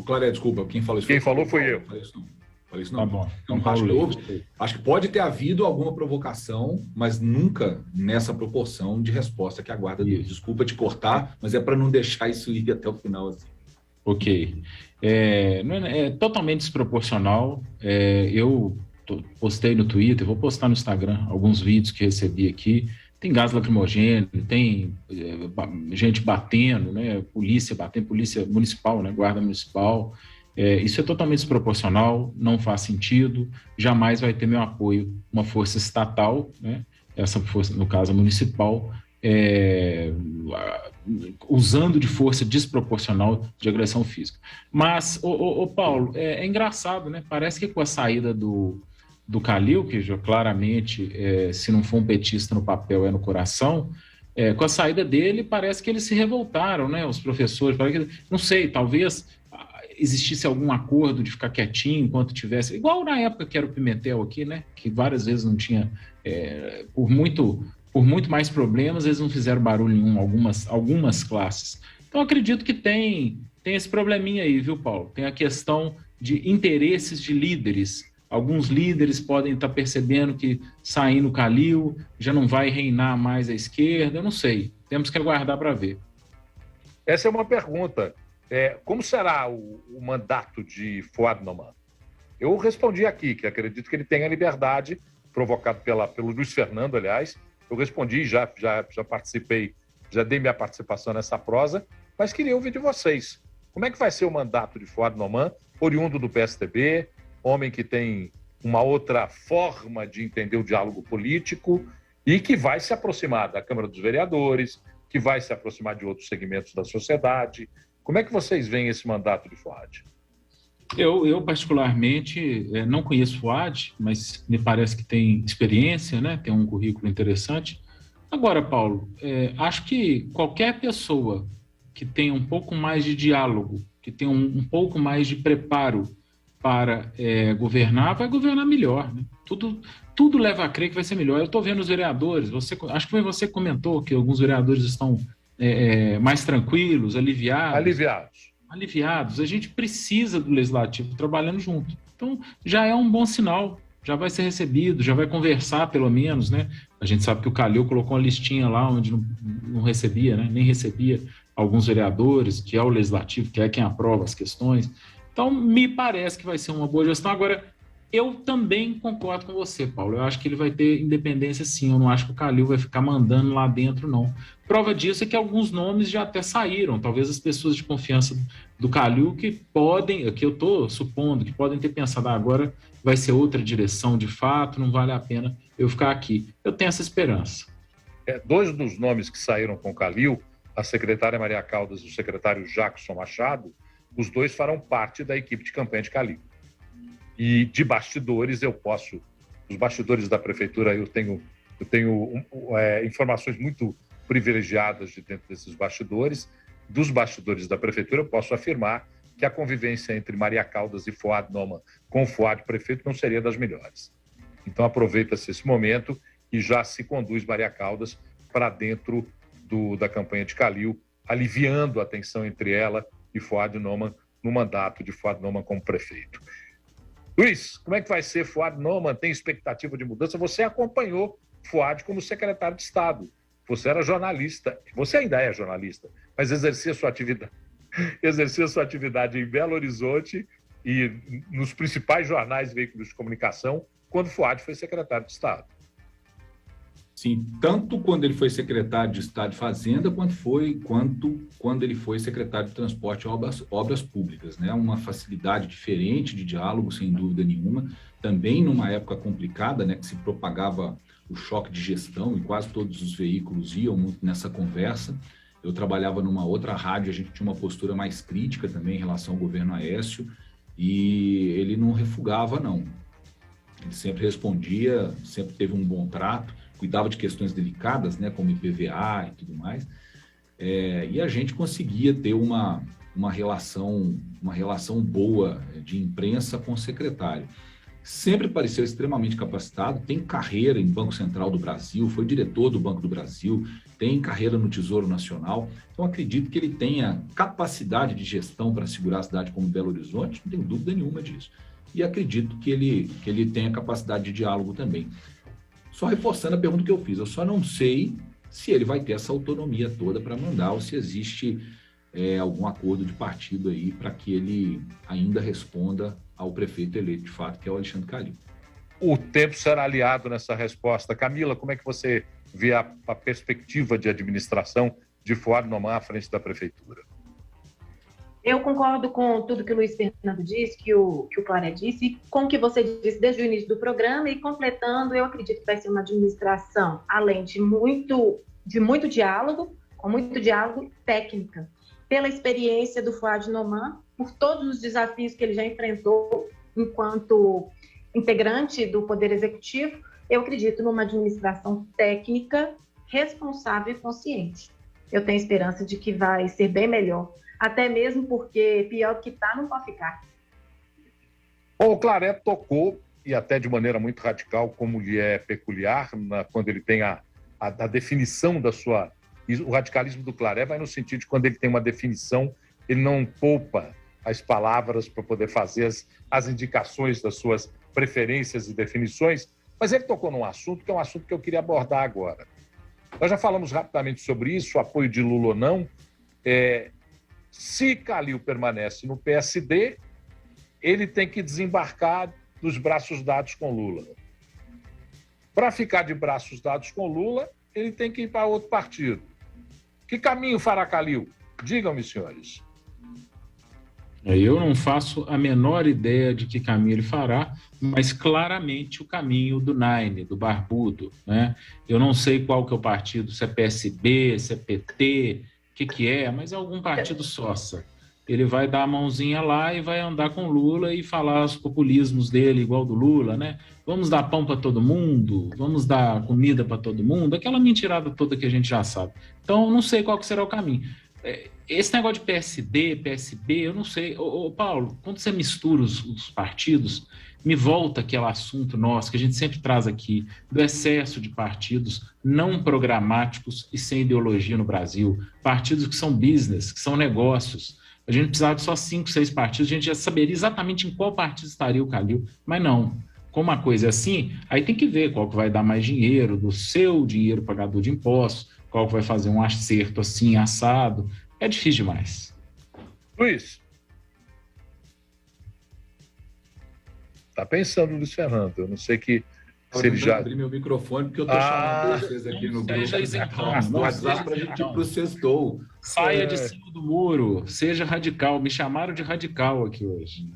S4: Cláudia, desculpa, quem falou isso?
S2: Quem falou foi eu.
S4: Falei isso não.
S5: Tá bom.
S4: Então, acho que pode ter havido alguma provocação, mas nunca nessa proporção de resposta que a guarda deu. Desculpa te cortar, mas é para não deixar isso ir até o final. Assim.
S5: Ok. É totalmente desproporcional. Eu postei no Twitter, vou postar no Instagram alguns vídeos que recebi aqui. Tem gás lacrimogêneo, tem gente batendo, né? Polícia municipal, né? Guarda municipal. Isso é totalmente desproporcional, não faz sentido, jamais vai ter meu apoio uma força estatal, né? Essa força, no caso municipal, usando de força desproporcional de agressão física. Mas, Paulo, é engraçado, né? Parece que com a saída do Calil, que já claramente, se não for um petista no papel, é no coração, com a saída dele, parece que eles se revoltaram, né? Os professores, não sei, talvez existisse algum acordo de ficar quietinho enquanto tivesse, igual na época que era o Pimentel aqui, né? Que várias vezes não tinha, por muito mais problemas, eles não fizeram barulho nenhum, algumas classes. Então, acredito que tem esse probleminha aí, viu, Paulo? Tem a questão de interesses de líderes. Alguns líderes podem estar percebendo que saindo Calil já não vai reinar mais a esquerda, eu não sei. Temos que aguardar para ver.
S2: Essa é uma pergunta. Como será o mandato de Fouad Noman? Eu respondi aqui que acredito que ele tenha liberdade, provocado pelo Luiz Fernando, aliás. Eu respondi, já participei, já dei minha participação nessa prosa, mas queria ouvir de vocês. Como é que vai ser o mandato de Fouad Noman, oriundo do PSDB, homem que tem uma outra forma de entender o diálogo político e que vai se aproximar da Câmara dos Vereadores, que vai se aproximar de outros segmentos da sociedade. Como é que vocês veem esse mandato de Fouad?
S5: Eu particularmente, não conheço Fouad, mas me parece que tem experiência, né? Tem um currículo interessante. Agora, Paulo, acho que qualquer pessoa que tenha um pouco mais de diálogo, que tenha um pouco mais de preparo para governar, vai governar melhor, né? Tudo leva a crer que vai ser melhor. Eu estou vendo os vereadores, acho que foi você que comentou que alguns vereadores estão mais tranquilos, aliviados. A gente precisa do Legislativo trabalhando junto. Então, já é um bom sinal, já vai ser recebido, já vai conversar pelo menos, né? A gente sabe que o Calil colocou uma listinha lá onde não recebia, né? Nem recebia alguns vereadores, que é o Legislativo, que é quem aprova as questões. Então, me parece que vai ser uma boa gestão. Agora, eu também concordo com você, Paulo. Eu acho que ele vai ter independência, sim. Eu não acho que o Calil vai ficar mandando lá dentro, não. Prova disso é que alguns nomes já até saíram. Talvez as pessoas de confiança do Calil que eu estou supondo, que podem ter pensado, agora vai ser outra direção de fato, não vale a pena eu ficar aqui. Eu tenho essa esperança.
S2: Dois dos nomes que saíram com o Calil a secretária Maria Caldas e o secretário Jackson Machado, os dois farão parte da equipe de campanha de Calil. E de bastidores os bastidores da prefeitura, eu tenho informações muito privilegiadas de dentro desses bastidores. Dos bastidores da prefeitura, eu posso afirmar que a convivência entre Maria Caldas e Fouad Noman com o Fouad prefeito não seria das melhores. Então aproveita-se esse momento e já se conduz Maria Caldas para dentro da campanha de Calil, aliviando a tensão entre ela e Fouad Noman no mandato de Fouad Noman como prefeito. Luiz, como é que vai ser Fouad Noman? Tem expectativa de mudança? Você acompanhou Fouad como secretário de Estado. Você era jornalista, você ainda é jornalista, mas exercia sua atividade em Belo Horizonte e nos principais jornais e veículos de comunicação quando Fouad foi secretário de Estado.
S4: Sim, tanto quando ele foi secretário de Estado de Fazenda, quanto quando ele foi secretário de Transporte e Obras Públicas, né? Uma facilidade diferente de diálogo, sem dúvida nenhuma, também numa época complicada, né, que se propagava o choque de gestão e quase todos os veículos iam muito nessa conversa. Eu trabalhava numa outra rádio, a gente tinha uma postura mais crítica também em relação ao governo Aécio, e ele não refugava, não. Ele sempre respondia, sempre teve um bom trato, cuidava de questões delicadas, né, como IPVA e tudo mais, e a gente conseguia ter uma relação boa de imprensa com o secretário. Sempre pareceu extremamente capacitado, tem carreira em Banco Central do Brasil, foi diretor do Banco do Brasil, tem carreira no Tesouro Nacional, então acredito que ele tenha capacidade de gestão para segurar a cidade como Belo Horizonte, não tenho dúvida nenhuma disso. E acredito que ele tenha capacidade de diálogo também. Só reforçando a pergunta que eu fiz, eu só não sei se ele vai ter essa autonomia toda para mandar ou se existe algum acordo de partido aí para que ele ainda responda ao prefeito eleito de fato, que é o Alexandre Calil.
S2: O tempo será aliado nessa resposta. Camila, como é que você vê a perspectiva de administração de Fouad Noman à frente da prefeitura?
S3: Eu concordo com tudo que o Luiz Fernando disse, que o Claré disse, e com o que você disse desde o início do programa, e completando, eu acredito que vai ser uma administração, além de muito diálogo, com muito diálogo, técnica, pela experiência do Fouad Noman, por todos os desafios que ele já enfrentou enquanto integrante do Poder Executivo, eu acredito numa administração técnica, responsável e consciente. Eu tenho esperança de que vai ser bem melhor. Até mesmo porque pior do que está, não pode ficar.
S2: O Claré tocou, e até de maneira muito radical, como lhe é peculiar, quando ele tem a definição da sua... O radicalismo do Claré vai no sentido de quando ele tem uma definição, ele não poupa as palavras para poder fazer as indicações das suas preferências e definições, mas ele tocou num assunto que é um assunto que eu queria abordar agora. Nós já falamos rapidamente sobre isso, o apoio de Lula ou não. Se Calil permanece no PSD, ele tem que desembarcar dos braços dados com Lula. Para ficar de braços dados com Lula, ele tem que ir para outro partido. Que caminho fará Calil? Digam-me, senhores.
S5: Eu não faço a menor ideia de que caminho ele fará, mas claramente o caminho do Naine, do Barbudo, né? Eu não sei qual que é o partido, se é PSB, se é PT, o que é, mas é algum partido sócia. Ele vai dar a mãozinha lá e vai andar com Lula e falar os populismos dele, igual do Lula, né? Vamos dar pão para todo mundo, vamos dar comida para todo mundo, aquela mentirada toda que a gente já sabe. Então, não sei qual que será o caminho. Esse negócio de PSD, PSB, eu não sei. Ô, Paulo, quando você mistura os partidos, me volta aquele assunto nosso que a gente sempre traz aqui, do excesso de partidos não programáticos e sem ideologia no Brasil. Partidos que são business, que são negócios. A gente precisava de só 5, 6 partidos, a gente já saberia exatamente em qual partido estaria o Calil, mas não. Como a coisa é assim, aí tem que ver qual que vai dar mais dinheiro, do seu dinheiro pagador de impostos, qual que vai fazer um acerto assim, assado. É difícil demais.
S2: Luiz. Tá pensando, Luiz Fernando. Eu não sei que se ele já...
S4: abrir meu microfone, porque eu estou chamando vocês aqui no grupo. No WhatsApp para a gente ir para o sextou.
S5: Saia de cima do muro, seja radical. Me chamaram de radical aqui hoje.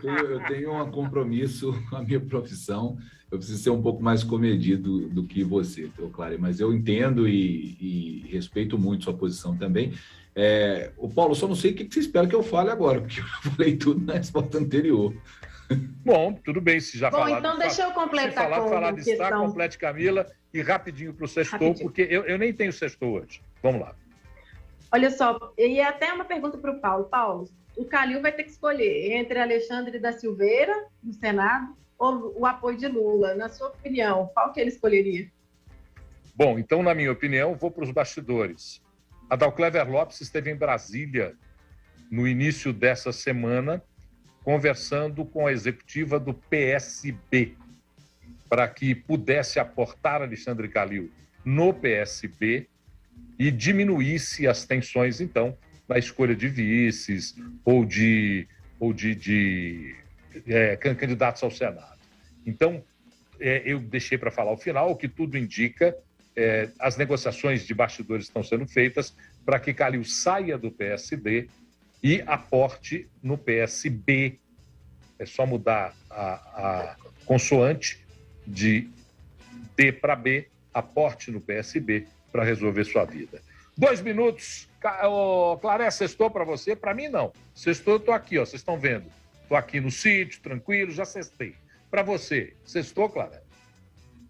S4: Não, eu tenho um compromisso com a minha profissão Eu preciso ser um pouco mais comedido do que você, Clary, mas eu entendo e respeito muito sua posição também. O Paulo, só não sei o que você espera que eu fale agora, porque eu falei tudo na resposta anterior.
S2: Bom, tudo bem, se já falar.
S3: Bom, então deixa eu completar com
S2: falar
S3: uma
S2: de estar,
S3: questão.
S2: complete Camila e rapidinho para o sextou, porque eu nem tenho sextou hoje. Vamos lá.
S3: Olha só, e até uma pergunta para o Paulo. Paulo, o Calil vai ter que escolher entre Alexandre da Silveira, no Senado, ou o apoio de Lula. Na sua opinião, qual que ele escolheria?
S2: Bom, então, na minha opinião, vou para os bastidores. A Dalcléver Lopes esteve em Brasília no início dessa semana, conversando com a executiva do PSB, para que pudesse aportar Alexandre Calil no PSB e diminuísse as tensões, então, na escolha de vices ou de candidatos ao Senado. Então, eu deixei para falar ao final, o que tudo indica, as negociações de bastidores estão sendo feitas para que Calil saia do PSD e aporte no PSB. É só mudar a consoante de D para B, aporte no PSB para resolver sua vida. 2 minutos. Claré, sextou para você? Para mim, não. Sextou, eu estou aqui, ó, vocês estão vendo. Estou aqui no sítio, tranquilo, já sextei. Para você, sextou, Claré?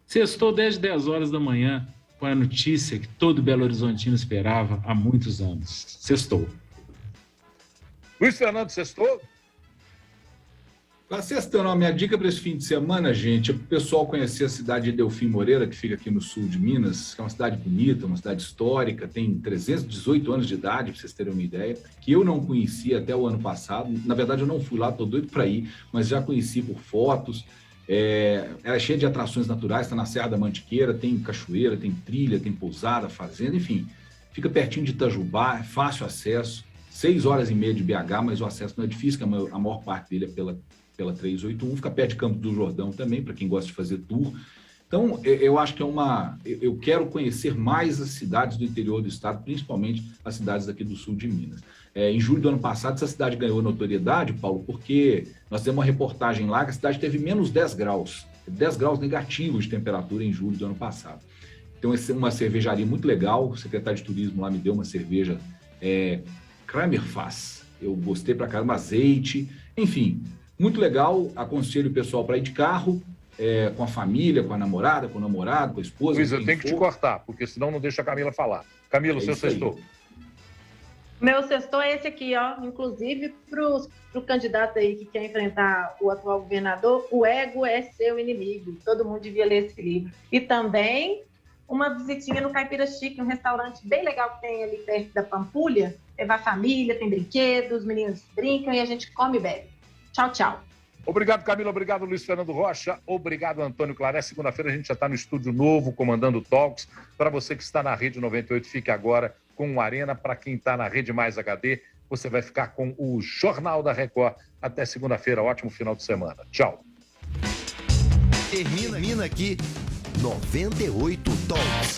S5: Sextou desde 10 horas da manhã, com a notícia que todo Belo Horizontino esperava há muitos anos. Sextou.
S2: Luiz Fernando, sextou?
S4: Tá sextando, a minha dica para esse fim de semana, gente, é para o pessoal conhecer a cidade de Delfim Moreira, que fica aqui no sul de Minas, que é uma cidade bonita, uma cidade histórica, tem 318 anos de idade, para vocês terem uma ideia, que eu não conhecia até o ano passado. Na verdade, eu não fui lá, estou doido para ir, mas já conheci por fotos. Ela é cheia de atrações naturais, está na Serra da Mantiqueira, tem cachoeira, tem trilha, tem pousada, fazenda, enfim. Fica pertinho de Itajubá, é fácil acesso, 6 horas e meia de BH, mas o acesso não é difícil, a maior parte dele é pela 381, fica perto de Campos do Jordão também, para quem gosta de fazer tour. Então, eu acho que eu quero conhecer mais as cidades do interior do estado, principalmente as cidades aqui do sul de Minas. Em julho do ano passado, essa cidade ganhou notoriedade, Paulo, porque nós temos uma reportagem lá que a cidade teve menos 10 graus, 10 graus negativos de temperatura em julho do ano passado. Então, uma cervejaria muito legal, o secretário de turismo lá me deu uma cerveja Kramerfass, eu gostei pra caramba, azeite, enfim, muito legal, aconselho o pessoal para ir de carro, com a família, com a namorada, com o namorado, com a esposa.
S2: Luiz, eu tenho que te cortar, porque senão não deixa a Camila falar. Camila, o seu sextou.
S3: Meu sextou é esse aqui, ó. Inclusive, pro candidato aí que quer enfrentar o atual governador, o ego é seu inimigo. Todo mundo devia ler esse livro. E também uma visitinha no Caipira Chique, um restaurante bem legal que tem ali perto da Pampulha. Levar a família, tem brinquedos, os meninos brincam e a gente come e bebe. Tchau, tchau.
S2: Obrigado, Camila. Obrigado, Luiz Fernando Rocha. Obrigado, Antônio Claré. Segunda-feira a gente já está no estúdio novo, comandando Talks. Para você que está na Rede 98, fique agora com o Arena. Para quem está na Rede Mais HD, você vai ficar com o Jornal da Record. Até segunda-feira. Ótimo final de semana. Tchau.
S7: Termina aqui 98 Talks.